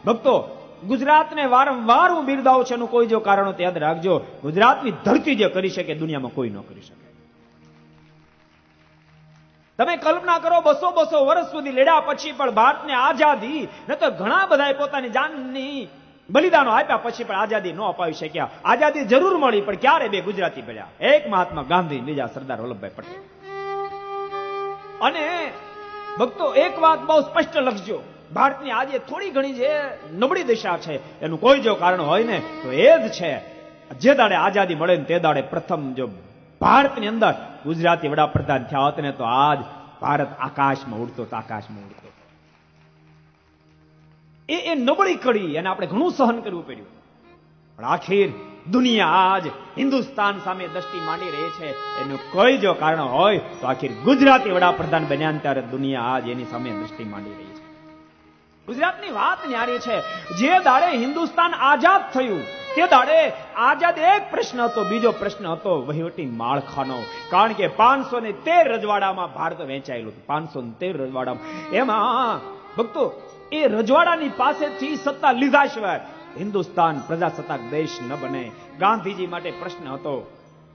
ભક્તો, ગુજરાતને વારંવાર હું બિરદાવું છું, એનું કોઈ જો કારણ હોય તો યાદ રાખજો, ગુજરાતની ધરતી જે કરી શકે દુનિયામાં કોઈ ન કરી શકે. તમે કલ્પના કરો, 200 વર્ષ સુધી લડ્યા પછી પણ ભારતને આઝાદી, ન તો ઘણા બધા પોતાની જાનની બલિદાનો આપ્યા પછી પણ આઝાદી ન અપાવી શક્યા. આઝાદી જરૂર મળી, પણ ક્યારે બે ગુજરાતી મળ્યા? એક મહાત્મા ગાંધી, બીજા સરદાર વલ્લભભાઈ પટેલ. અને ભક્તો, એક વાત બહુ સ્પષ્ટ લખજો, ભારતની આજે થોડી ઘણી જે નબળી દિશા છે એનું કોઈ જો કારણ હોય ને તો એ જ છે, જે દાડે આઝાદી મળે ને તે દાડે પ્રથમ જો ભારતની અંદર ગુજરાતી વડાપ્રધાન થયા હોત ને તો આજ ભારત આકાશમાં ઉડતો, આકાશમાં ઉડતો. એ નબળી કડી, એને આપણે ઘણું સહન કરવું પડ્યું, પણ આખીર દુનિયા આજ હિન્દુસ્તાન સામે દ્રષ્ટિ માંડી રહી છે. એનું કોઈ જો કારણ હોય તો આખીર ગુજરાતી વડાપ્રધાન બન્યા ત્યારે દુનિયા આજ એની સામે દ્રષ્ટિ માંડી રહી છે. ગુજરાતની વાત ન્યારી છે. જે દાડે હિન્દુસ્તાન આઝાદ થયું તે દાડે આઝાદ એક પ્રશ્ન હતો, બીજો પ્રશ્ન હતો વહીવટી માળખાનો. કારણ કે 513 રજવાડામાં ભારત વહેંચાયેલું હતું. 513 રજવાડામાં, એમાં ભક્તો એ રજવાડાની પાસેથી સત્તા લીધા સિવાય હિન્દુસ્તાન પ્રજાસત્તાક દેશ ન બને. ગાંધીજી માટે પ્રશ્ન હતો,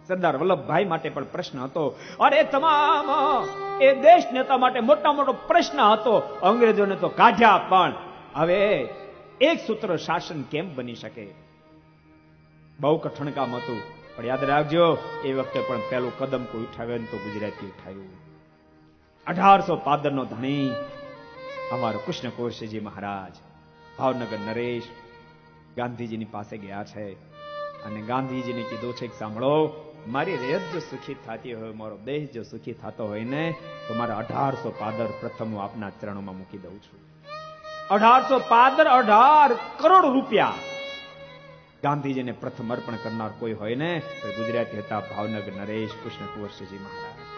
સરદાર વલ્લભભાઈ માટે પણ પ્રશ્ન હતો, અને તમામ એ દેશ નેતા માટે મોટા મોટો પ્રશ્ન હતો. અંગ્રેજોને તો કાઢ્યા, પણ હવે એક સૂત્ર શાસન કેમ બની શકે? બહુ કઠણ કામ હતું. પણ યાદ રાખજો, એ વખતે પણ પહેલું કદમ કોઈ ઉઠાવ્યું તો ગુજરાતી ઉઠાવ્યું. 1815 નો ધણી અમારો કૃષ્ણકુંવરસિંહજી મહારાજ ભાવનગર નરેશ ગાંધીજીની પાસે ગયા છે, અને ગાંધીજીને કીધું છે કે સાંભળો, મારી રેત જો સુખી થતી હોય, મારો દેશ જો સુખી થતો હોય ને તો મારા 1815 પ્રથમ હું આપના ચરણોમાં મૂકી દઉં છું. 1815 18 કરોડ રૂપિયા ગાંધીજીને પ્રથમ અર્પણ કરનાર કોઈ હોય ને તો ગુજરાતી હતા ભાવનગર નરેશ કૃષ્ણકુંવરસિંહજી મહારાજ.